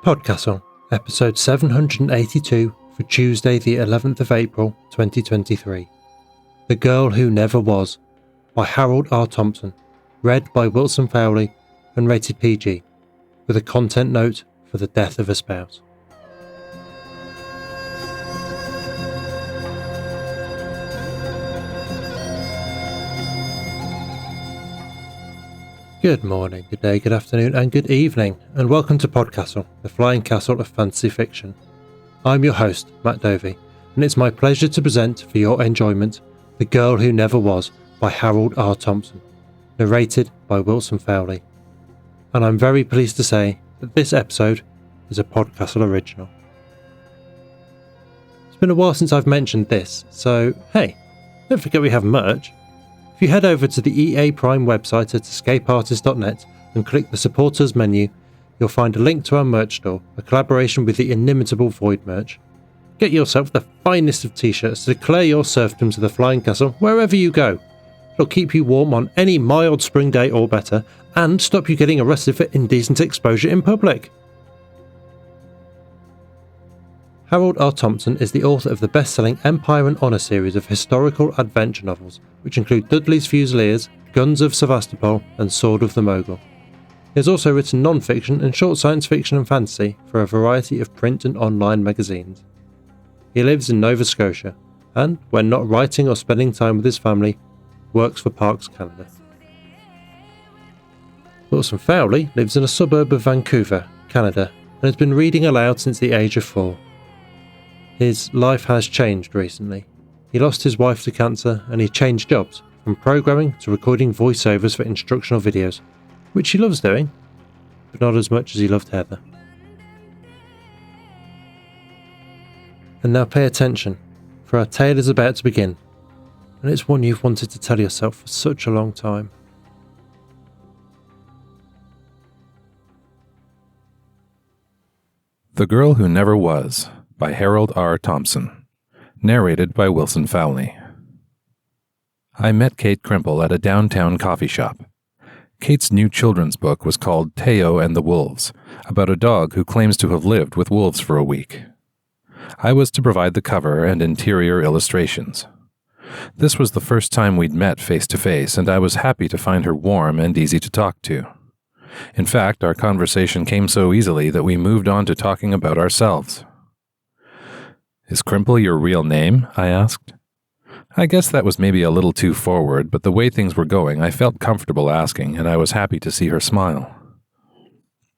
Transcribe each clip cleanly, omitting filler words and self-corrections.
PodCastle, episode 782 for Tuesday the 11th of April 2023. The Girl Who Never Was, by Harold R. Thompson, read by Wilson Fowley and rated PG, with a content note for the death of a spouse. Good morning, good day, good afternoon and good evening, and welcome to PodCastle, the flying castle of fantasy fiction. I'm your host, Matt Dovey, and it's my pleasure to present for your enjoyment The Girl Who Never Was by Harold R. Thompson, narrated by Wilson Fowley. And I'm very pleased to say that this episode is a PodCastle original. It's been a while since I've mentioned this, so hey, don't forget we have merch. If you head over to the EA Prime website at escapeartist.net and click the supporters menu, you'll find a link to our merch store, a collaboration with the inimitable Void merch. Get yourself the finest of t-shirts to declare your serfdom to the flying castle wherever you go. It'll keep you warm on any mild spring day or better, and stop you getting arrested for indecent exposure in public. Harold R. Thompson is the author of the best-selling Empire and Honor series of historical adventure novels, which include Dudley's Fusiliers, Guns of Sevastopol, and Sword of the Mogul. He has also written non-fiction and short science fiction and fantasy for a variety of print and online magazines. He lives in Nova Scotia, and, when not writing or spending time with his family, works for Parks Canada. Wilson Fowley lives in a suburb of Vancouver, Canada, and has been reading aloud since the age of 4. His life has changed recently. He lost his wife to cancer and he changed jobs, from programming to recording voiceovers for instructional videos, which he loves doing, but not as much as he loved Heather. And now pay attention, for our tale is about to begin, and it's one you've wanted to tell yourself for such a long time. The Girl Who Never Was, by Harold R. Thompson, narrated by Wilson Fowley. I met Kate Crimple at a downtown coffee shop. Kate's new children's book was called Teo and the Wolves, about a dog who claims to have lived with wolves for a week. I was to provide the cover and interior illustrations. This was the first time we'd met face to face, and I was happy to find her warm and easy to talk to. In fact, our conversation came so easily that we moved on to talking about ourselves. "Is Crimple your real name?" I asked. I guess that was maybe a little too forward, but the way things were going, I felt comfortable asking, and I was happy to see her smile.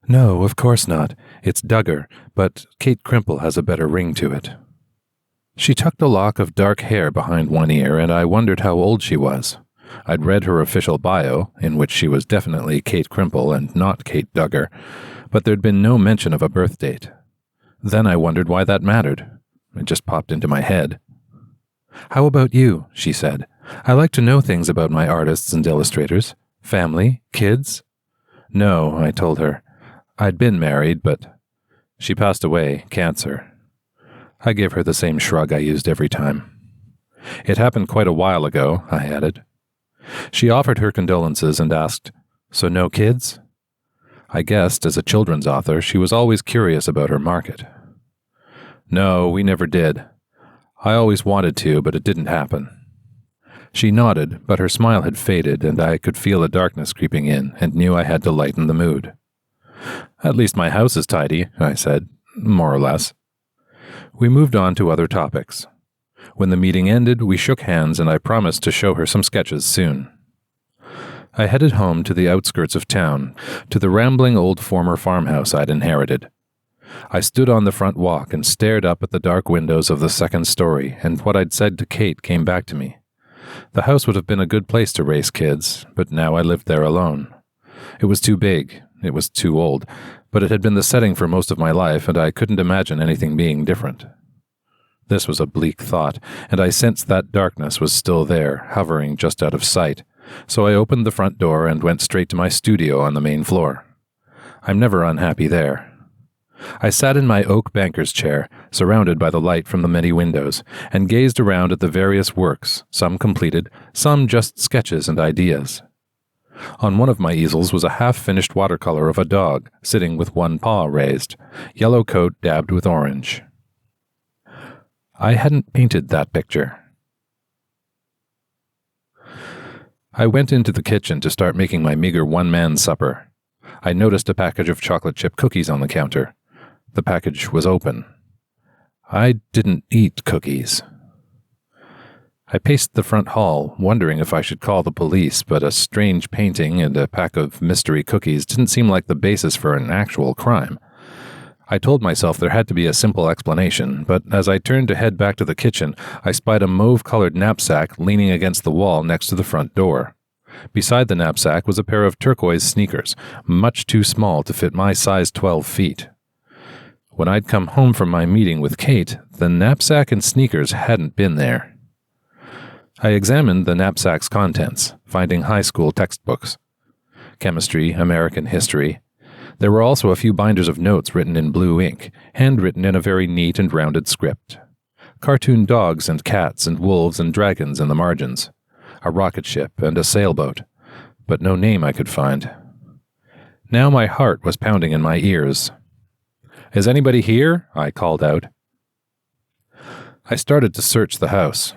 "No, of course not. It's Duggar, but Kate Crimple has a better ring to it." She tucked a lock of dark hair behind one ear, and I wondered how old she was. I'd read her official bio, in which she was definitely Kate Crimple and not Kate Duggar, but there'd been no mention of a birth date. Then I wondered why that mattered. It just popped into my head. "How about you?" she said. "I like to know things about my artists and illustrators. Family? Kids?" "No," I told her. I'd been married, but she passed away, cancer. I gave her the same shrug I used every time. "It happened quite a while ago," I added. She offered her condolences and asked, "So no kids?" I guessed, as a children's author, she was always curious about her market. "No, we never did. I always wanted to, but it didn't happen." She nodded, but her smile had faded, and I could feel a darkness creeping in, and knew I had to lighten the mood. "At least my house is tidy," I said, more or less. We moved on to other topics. When the meeting ended, we shook hands, and I promised to show her some sketches soon. I headed home to the outskirts of town, to the rambling old former farmhouse I'd inherited. I stood on the front walk and stared up at the dark windows of the second story, and what I'd said to Kate came back to me. The house would have been a good place to raise kids, but now I lived there alone. It was too big, it was too old, but it had been the setting for most of my life, and I couldn't imagine anything being different. This was a bleak thought, and I sensed that darkness was still there, hovering just out of sight, so I opened the front door and went straight to my studio on the main floor. I'm never unhappy there. I sat in my oak banker's chair, surrounded by the light from the many windows, and gazed around at the various works, some completed, some just sketches and ideas. On one of my easels was a half-finished watercolor of a dog, sitting with one paw raised, yellow coat dabbed with orange. I hadn't painted that picture. I went into the kitchen to start making my meager one-man supper. I noticed a package of chocolate chip cookies on the counter. The package was open. I didn't eat cookies. I paced the front hall, wondering if I should call the police, but a strange painting and a pack of mystery cookies didn't seem like the basis for an actual crime. I told myself there had to be a simple explanation, but as I turned to head back to the kitchen, I spied a mauve-colored knapsack leaning against the wall next to the front door. Beside the knapsack was a pair of turquoise sneakers, much too small to fit my size 12 feet. When I'd come home from my meeting with Kate, the knapsack and sneakers hadn't been there. I examined the knapsack's contents, finding high school textbooks. Chemistry, American history. There were also a few binders of notes written in blue ink, handwritten in a very neat and rounded script. Cartoon dogs and cats and wolves and dragons in the margins. A rocket ship and a sailboat, but no name I could find. Now my heart was pounding in my ears. "Is anybody here?" I called out. I started to search the house.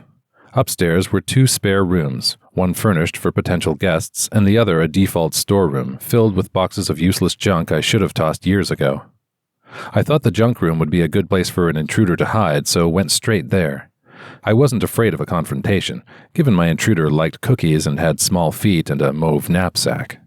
Upstairs were 2 spare rooms, one furnished for potential guests and the other a default storeroom filled with boxes of useless junk I should have tossed years ago. I thought the junk room would be a good place for an intruder to hide, so went straight there. I wasn't afraid of a confrontation, given my intruder liked cookies and had small feet and a mauve knapsack.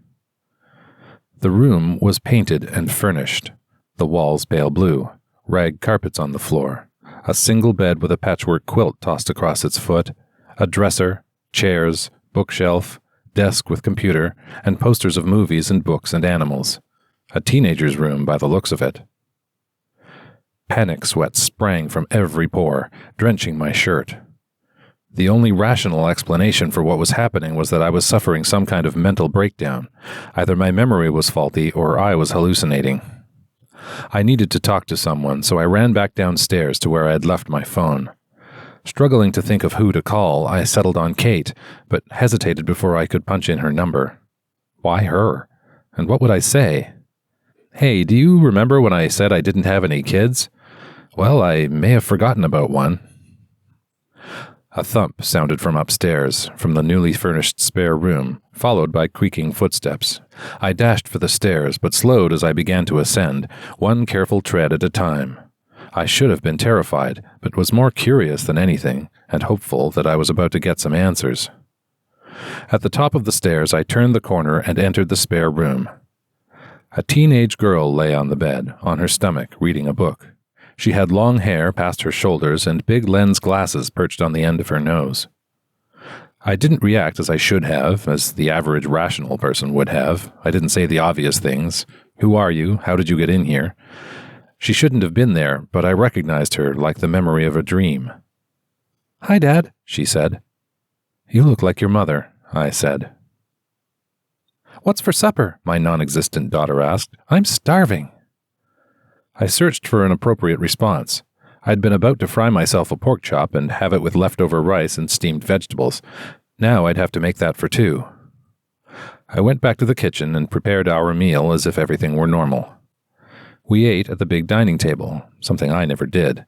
The room was painted and furnished, the walls pale blue, rag carpets on the floor, a single bed with a patchwork quilt tossed across its foot, a dresser, chairs, bookshelf, desk with computer, and posters of movies and books and animals. A teenager's room by the looks of it. Panic sweat sprang from every pore, drenching my shirt. The only rational explanation for what was happening was that I was suffering some kind of mental breakdown. Either my memory was faulty or I was hallucinating. I needed to talk to someone, so I ran back downstairs to where I had left my phone. Struggling to think of who to call, I settled on Kate, but hesitated before I could punch in her number. Why her? And what would I say? "Hey, do you remember when I said I didn't have any kids? Well, I may have forgotten about one." A thump sounded from upstairs, from the newly furnished spare room, followed by creaking footsteps. I dashed for the stairs, but slowed as I began to ascend, one careful tread at a time. I should have been terrified, but was more curious than anything, and hopeful that I was about to get some answers. At the top of the stairs, I turned the corner and entered the spare room. A teenage girl lay on the bed, on her stomach, reading a book. She had long hair past her shoulders and big lens glasses perched on the end of her nose. I didn't react as I should have, as the average rational person would have. I didn't say the obvious things. Who are you? How did you get in here? She shouldn't have been there, but I recognized her like the memory of a dream. "Hi, Dad," she said. "You look like your mother," I said. "What's for supper?" my non-existent daughter asked. "I'm starving." I searched for an appropriate response. I'd been about to fry myself a pork chop and have it with leftover rice and steamed vegetables. Now I'd have to make that for 2. I went back to the kitchen and prepared our meal as if everything were normal. We ate at the big dining table, something I never did.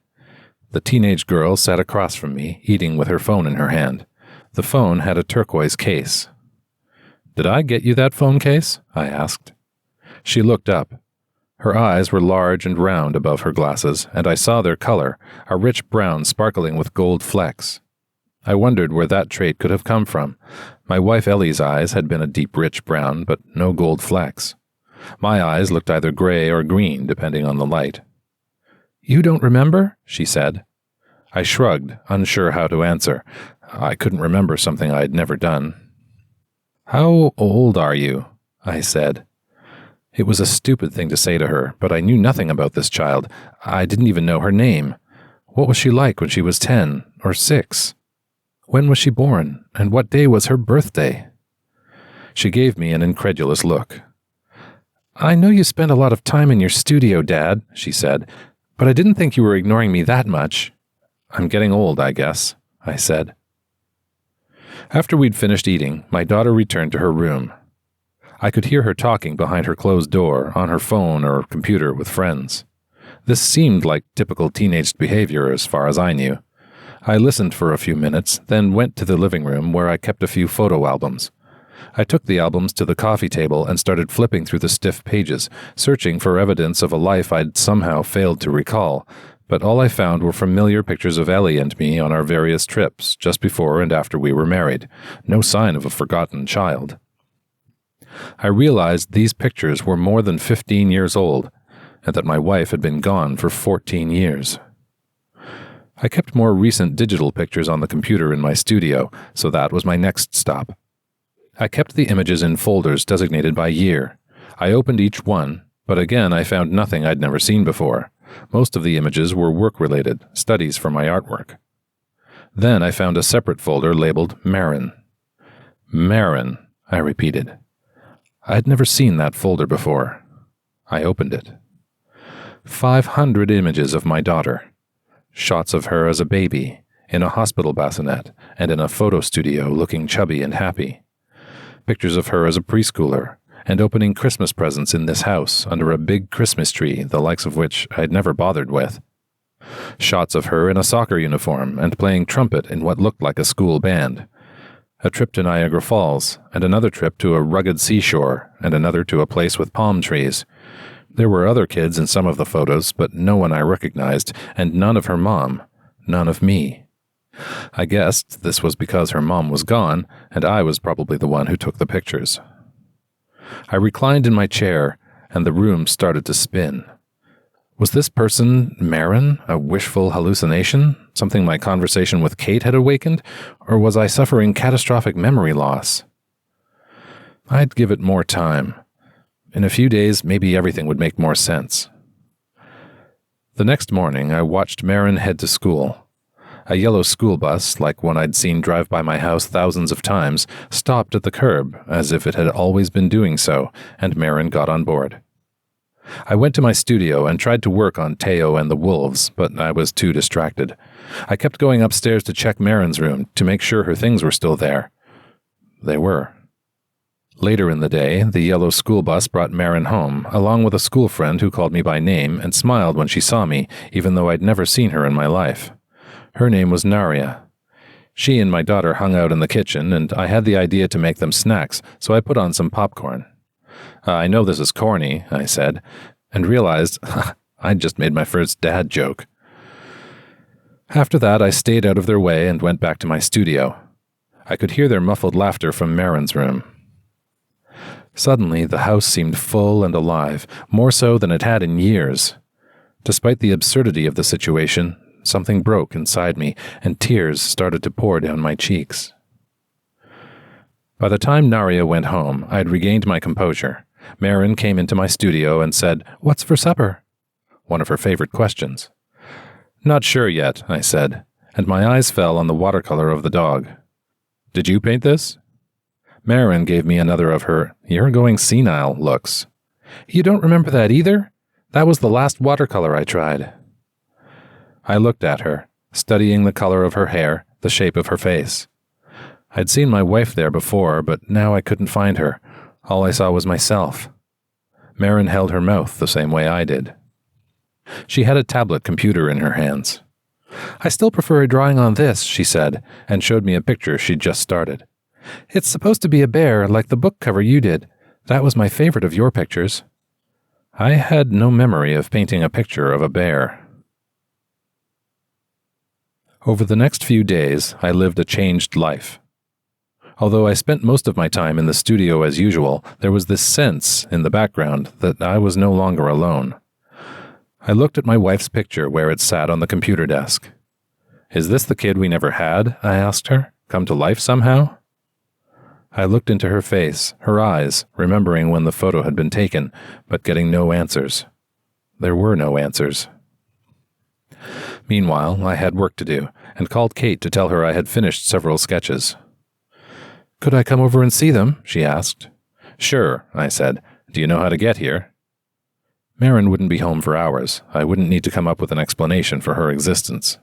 The teenage girl sat across from me, eating with her phone in her hand. The phone had a turquoise case. "Did I get you that phone case?" I asked. She looked up. Her eyes were large and round above her glasses, and I saw their color, a rich brown sparkling with gold flecks. I wondered where that trait could have come from. My wife Ellie's eyes had been a deep rich brown, but no gold flecks. My eyes looked either gray or green, depending on the light. "You don't remember?" she said. I shrugged, unsure how to answer. I couldn't remember something I had never done. "How old are you?" I said. It was a stupid thing to say to her, but I knew nothing about this child. I didn't even know her name. What was she like when she was 10 or 6? When was she born, and what day was her birthday? She gave me an incredulous look. "I know you spend a lot of time in your studio, Dad," she said, "but I didn't think you were ignoring me that much." "I'm getting old, I guess," I said. After we'd finished eating, my daughter returned to her room. I could hear her talking behind her closed door, on her phone or computer with friends. This seemed like typical teenage behavior as far as I knew. I listened for a few minutes, then went to the living room where I kept a few photo albums. I took the albums to the coffee table and started flipping through the stiff pages, searching for evidence of a life I'd somehow failed to recall, but all I found were familiar pictures of Ellie and me on our various trips, just before and after we were married. No sign of a forgotten child. I realized these pictures were more than 15 years old, and that my wife had been gone for 14 years. I kept more recent digital pictures on the computer in my studio, so that was my next stop. I kept the images in folders designated by year. I opened each one, but again I found nothing I'd never seen before. Most of the images were work-related, studies for my artwork. Then I found a separate folder labeled Marin. Marin, I repeated. I'd never seen that folder before. I opened it. 500 images of my daughter. Shots of her as a baby, in a hospital bassinet, and in a photo studio looking chubby and happy. Pictures of her as a preschooler, and opening Christmas presents in this house under a big Christmas tree, the likes of which I'd never bothered with. Shots of her in a soccer uniform and playing trumpet in what looked like a school band. A trip to Niagara Falls, and another trip to a rugged seashore, and another to a place with palm trees. There were other kids in some of the photos, but no one I recognized, and none of her mom, none of me. I guessed this was because her mom was gone, and I was probably the one who took the pictures. I reclined in my chair, and the room started to spin. Was this person, Marin, a wishful hallucination, something my conversation with Kate had awakened, or was I suffering catastrophic memory loss? I'd give it more time. In a few days, maybe everything would make more sense. The next morning, I watched Marin head to school. A yellow school bus, like one I'd seen drive by my house thousands of times, stopped at the curb, as if it had always been doing so, and Marin got on board. I went to my studio and tried to work on Teo and the wolves, but I was too distracted. I kept going upstairs to check Marin's room to make sure her things were still there. They were. Later in the day, the yellow school bus brought Marin home, along with a school friend who called me by name and smiled when she saw me, even though I'd never seen her in my life. Her name was Naria. She and my daughter hung out in the kitchen, and I had the idea to make them snacks, so I put on some popcorn. I know this is corny, I said, and realized I'd just made my first dad joke. After that, I stayed out of their way and went back to my studio. I could hear their muffled laughter from Marin's room. Suddenly, the house seemed full and alive, more so than it had in years. Despite the absurdity of the situation, something broke inside me, and tears started to pour down my cheeks. By the time Naria went home, I had regained my composure. Marin came into my studio and said, "What's for supper?" One of her favorite questions. "Not sure yet," I said, and my eyes fell on the watercolor of the dog. "Did you paint this?" Marin gave me another of her "you're going senile" looks. "You don't remember that either? That was the last watercolor I tried." I looked at her, studying the color of her hair, the shape of her face. I'd seen my wife there before, but now I couldn't find her. All I saw was myself. Marin held her mouth the same way I did. She had a tablet computer in her hands. "I still prefer a drawing on this," she said, and showed me a picture she'd just started. "It's supposed to be a bear, like the book cover you did. That was my favorite of your pictures." I had no memory of painting a picture of a bear. Over the next few days, I lived a changed life. Although I spent most of my time in the studio as usual, there was this sense in the background that I was no longer alone. I looked at my wife's picture where it sat on the computer desk. "Is this the kid we never had?" I asked her. "Come to life somehow?" I looked into her face, her eyes, remembering when the photo had been taken, but getting no answers. There were no answers. Meanwhile, I had work to do, and called Kate to tell her I had finished several sketches. "Could I come over and see them?" she asked. "Sure," I said. "Do you know how to get here?" Marin wouldn't be home for hours. I wouldn't need to come up with an explanation for her existence.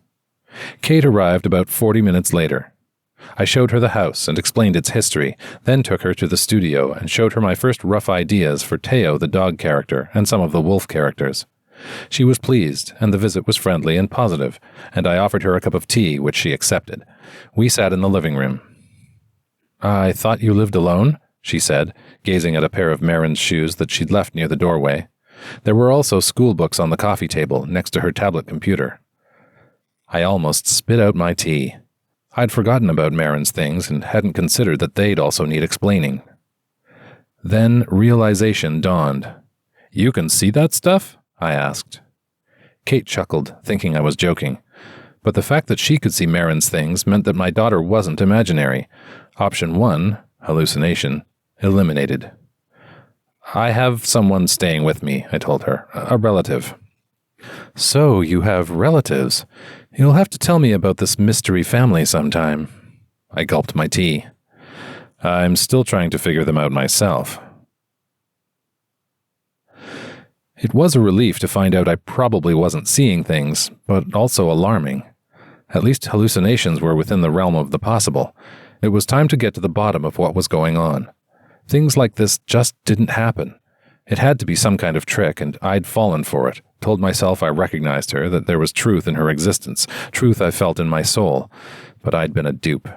Kate arrived about 40 minutes later. I showed her the house and explained its history, then took her to the studio and showed her my first rough ideas for Teo, the dog character, and some of the wolf characters. She was pleased, and the visit was friendly and positive, and I offered her a cup of tea, which she accepted. We sat in the living room. "I thought you lived alone?" she said, gazing at a pair of Marin's shoes that she'd left near the doorway. There were also school books on the coffee table next to her tablet computer. I almost spit out my tea. I'd forgotten about Marin's things and hadn't considered that they'd also need explaining. Then realization dawned. "You can see that stuff?" I asked. Kate chuckled, thinking I was joking. But the fact that she could see Marin's things meant that my daughter wasn't imaginary. Option 1, hallucination, eliminated. "I have someone staying with me," I told her. "A relative." "So you have relatives. You'll have to tell me about this mystery family sometime." I gulped my tea. "I'm still trying to figure them out myself." It was a relief to find out I probably wasn't seeing things, but also alarming. At least hallucinations were within the realm of the possible. It was time to get to the bottom of what was going on. Things like this just didn't happen. It had to be some kind of trick, and I'd fallen for it, told myself I recognized her, that there was truth in her existence, truth I felt in my soul, but I'd been a dupe.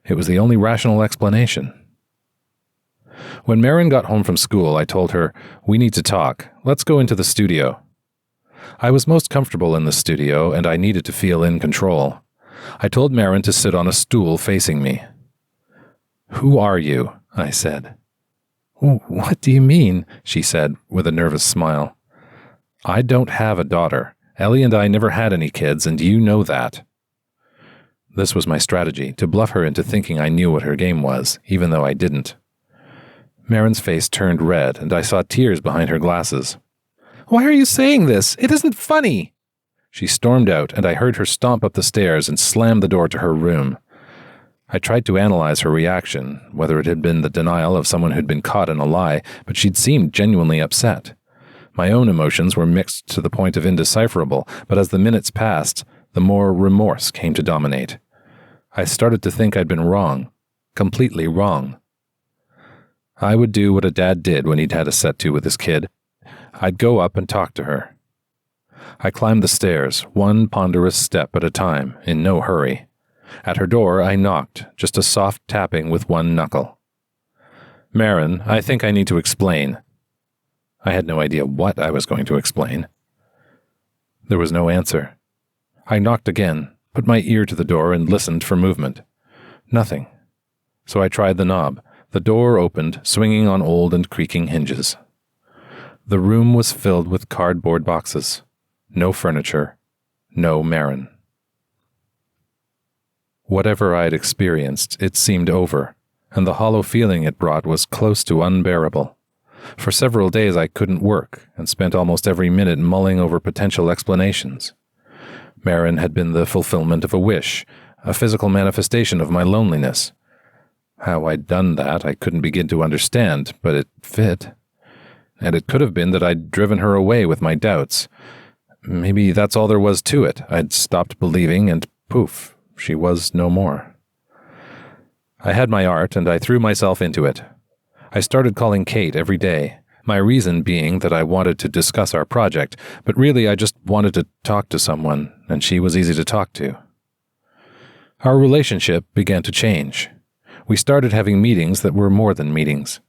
It was the only rational explanation. When Marin got home from school, I told her, "We need to talk. Let's go into the studio." I was most comfortable in the studio, and I needed to feel in control. I told Marin to sit on a stool facing me. "Who are you?" I said. "What do you mean?" she said, with a nervous smile. "I don't have a daughter. Ellie and I never had any kids, and you know that." This was my strategy, to bluff her into thinking I knew what her game was, even though I didn't. Marin's face turned red, and I saw tears behind her glasses. "Why are you saying this? It isn't funny!" She stormed out, and I heard her stomp up the stairs and slam the door to her room. I tried to analyze her reaction, whether it had been the denial of someone who'd been caught in a lie, but she'd seemed genuinely upset. My own emotions were mixed to the point of indecipherable, but as the minutes passed, the more remorse came to dominate. I started to think I'd been wrong, completely wrong. I would do what a dad did when he'd had a set-to with his kid. I'd go up and talk to her. I climbed the stairs, one ponderous step at a time, in no hurry. At her door, I knocked, just a soft tapping with one knuckle. "Marin, I think I need to explain." I had no idea what I was going to explain. There was no answer. I knocked again, put my ear to the door and listened for movement. Nothing. So I tried the knob. The door opened, swinging on old and creaking hinges. The room was filled with cardboard boxes. No furniture. No Marin. Whatever I'd experienced, it seemed over, and the hollow feeling it brought was close to unbearable. For several days I couldn't work, and spent almost every minute mulling over potential explanations. Marin had been the fulfillment of a wish, a physical manifestation of my loneliness. How I'd done that I couldn't begin to understand, but it fit. And it could have been that I'd driven her away with my doubts. Maybe that's all there was to it. I'd stopped believing, and poof, she was no more. I had my art, and I threw myself into it. I started calling Kate every day, my reason being that I wanted to discuss our project, but really I just wanted to talk to someone, and she was easy to talk to. Our relationship began to change. We started having meetings that were more than meetings.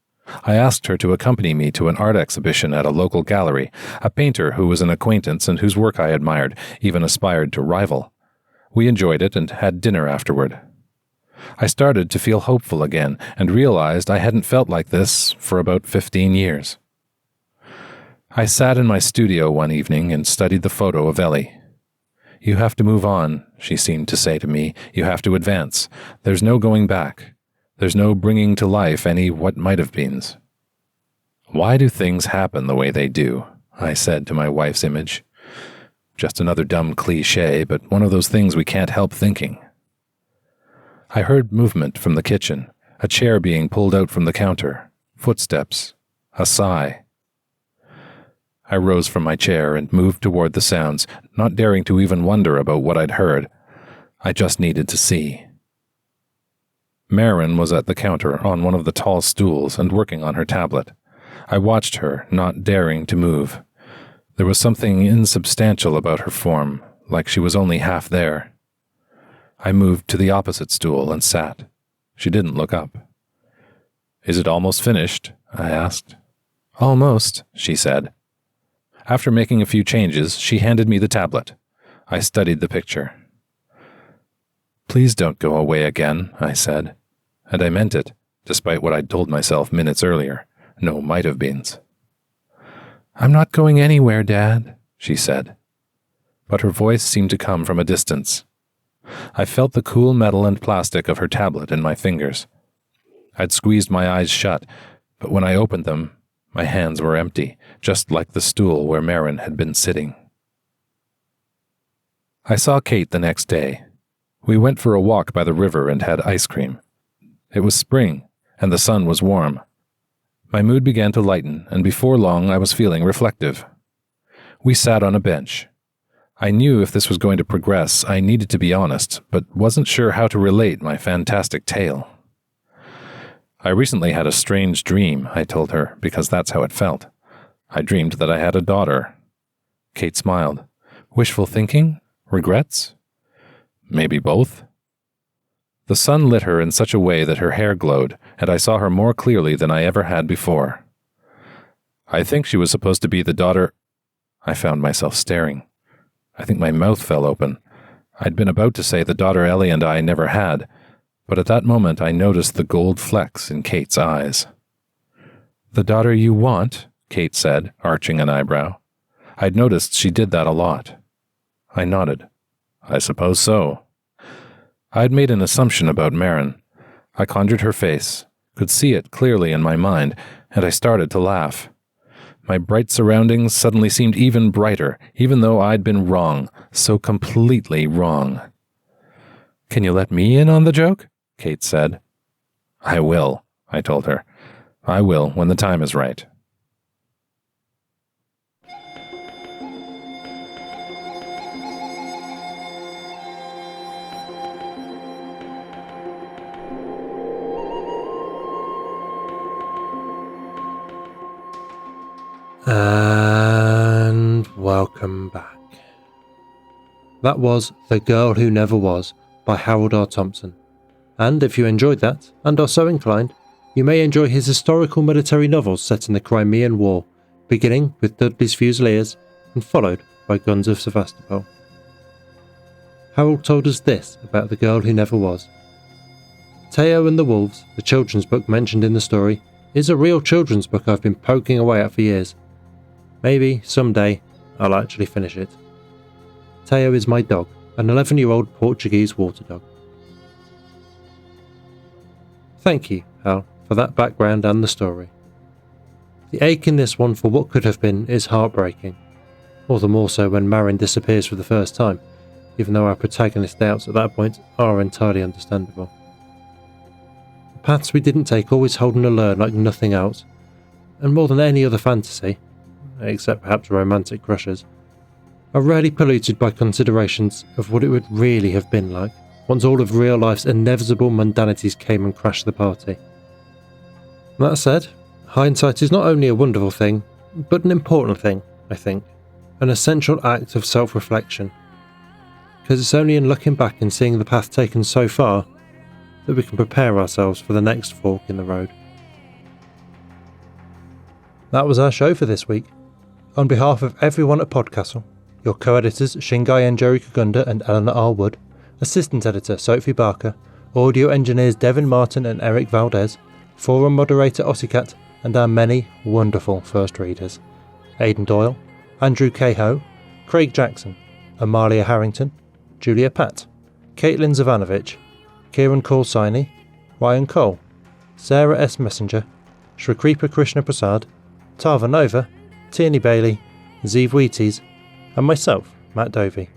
I asked her to accompany me to an art exhibition at a local gallery, a painter who was an acquaintance and whose work I admired, even aspired to rival. We enjoyed it and had dinner afterward. I started to feel hopeful again and realized I hadn't felt like this for about 15 years. I sat in my studio one evening and studied the photo of Ellie. "You have to move on," she seemed to say to me. "You have to advance. There's no going back. There's no bringing to life any what-might-have-beens." "Why do things happen the way they do?" I said to my wife's image. Just another dumb cliché, but one of those things we can't help thinking. I heard movement from the kitchen, a chair being pulled out from the counter, footsteps, a sigh. I rose from my chair and moved toward the sounds, not daring to even wonder about what I'd heard. I just needed to see. Marin was at the counter on one of the tall stools and working on her tablet. I watched her, not daring to move. There was something insubstantial about her form, like she was only half there. I moved to the opposite stool and sat. She didn't look up. "Is it almost finished?" I asked. "Almost," she said. After making a few changes, she handed me the tablet. I studied the picture. "Please don't go away again," I said. And I meant it, despite what I'd told myself minutes earlier. No might-have-beens. "I'm not going anywhere, Dad," she said. But her voice seemed to come from a distance. I felt the cool metal and plastic of her tablet in my fingers. I'd squeezed my eyes shut, but when I opened them, my hands were empty, just like the stool where Marin had been sitting. I saw Kate the next day. We went for a walk by the river and had ice cream. It was spring, and the sun was warm. My mood began to lighten, and before long I was feeling reflective. We sat on a bench. I knew if this was going to progress, I needed to be honest, but wasn't sure how to relate my fantastic tale. "I recently had a strange dream," I told her, because that's how it felt. "I dreamed that I had a daughter." Kate smiled. "Wishful thinking? Regrets?" "Maybe both." The sun lit her in such a way that her hair glowed, and I saw her more clearly than I ever had before. "I think she was supposed to be the daughter—" I found myself staring. I think my mouth fell open. I'd been about to say the daughter Ellie and I never had, but at that moment I noticed the gold flecks in Kate's eyes. "The daughter you want?" Kate said, arching an eyebrow. I'd noticed she did that a lot. I nodded. "I suppose so." I'd made an assumption about Marin. I conjured her face, could see it clearly in my mind, and I started to laugh. My bright surroundings suddenly seemed even brighter, even though I'd been wrong, so completely wrong. "Can you let me in on the joke?" Kate said. "I will," I told her. "I will when the time is right." And welcome back. That was The Girl Who Never Was by Harold R. Thompson. And if you enjoyed that, and are so inclined, you may enjoy his historical military novels set in the Crimean War, beginning with Dudley's Fusiliers and followed by Guns of Sevastopol. Harold told us this about The Girl Who Never Was. Teo and the Wolves, the children's book mentioned in the story, is a real children's book I've been poking away at for years. Maybe, someday, I'll actually finish it. Teo is my dog, an 11-year-old Portuguese water dog. Thank you, Hal, for that background and the story. The ache in this one for what could have been is heartbreaking, all the more so when Marin disappears for the first time, even though our protagonist's doubts at that point are entirely understandable. The paths we didn't take always hold an allure like nothing else, and more than any other fantasy, except perhaps romantic crushes, are rarely polluted by considerations of what it would really have been like once all of real life's inevitable mundanities came and crashed the party. That said, hindsight is not only a wonderful thing, but an important thing, I think, an essential act of self-reflection, because it's only in looking back and seeing the path taken so far that we can prepare ourselves for the next fork in the road. That was our show for this week. On behalf of everyone at PodCastle, your co-editors Shingai and Jerry Kagunda and Eleanor R. Wood, assistant editor Sophie Barker, audio engineers Devin Martin and Eric Valdez, forum moderator Ossicat, and our many wonderful first readers: Aidan Doyle, Andrew Cahoe, Craig Jackson, Amalia Harrington, Julia Patt, Caitlin Zavanovich, Kieran Kaulsaini, Ryan Cole, Sarah S. Messenger, Shrikripa Krishna Prasad, Tava Nova, Tierney Bailey, Zeev Wheaties, and myself, Matt Dovey.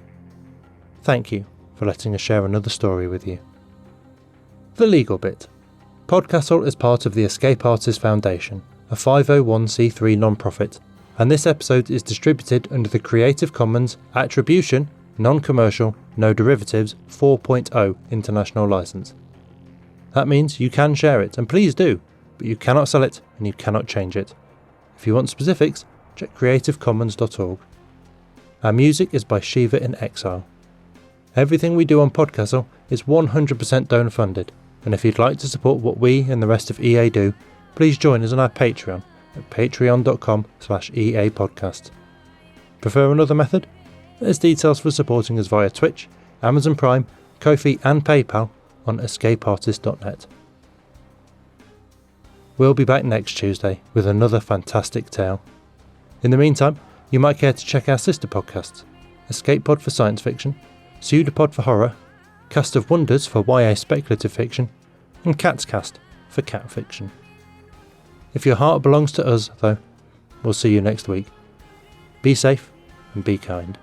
Thank you for letting us share another story with you. The legal bit. PodCastle is part of the Escape Artists Foundation, a 501c3 non-profit, and this episode is distributed under the Creative Commons Attribution, Non-Commercial, No Derivatives 4.0 International License. That means you can share it, and please do, but you cannot sell it and you cannot change it. If you want specifics, check creativecommons.org. Our music is by Shiva in Exile. Everything we do on PodCastle is 100% donor funded, and if you'd like to support what we and the rest of EA do, please join us on our Patreon at patreon.com/EApodcast. Prefer another method? There's details for supporting us via Twitch, Amazon Prime, Ko-fi and PayPal on escapeartist.net. We'll be back next Tuesday with another fantastic tale. In the meantime, you might care to check our sister podcasts, Escape Pod for science fiction, Pseudopod for horror, Cast of Wonders for YA speculative fiction, and Cat's Cast for cat fiction. If your heart belongs to us, though, we'll see you next week. Be safe and be kind.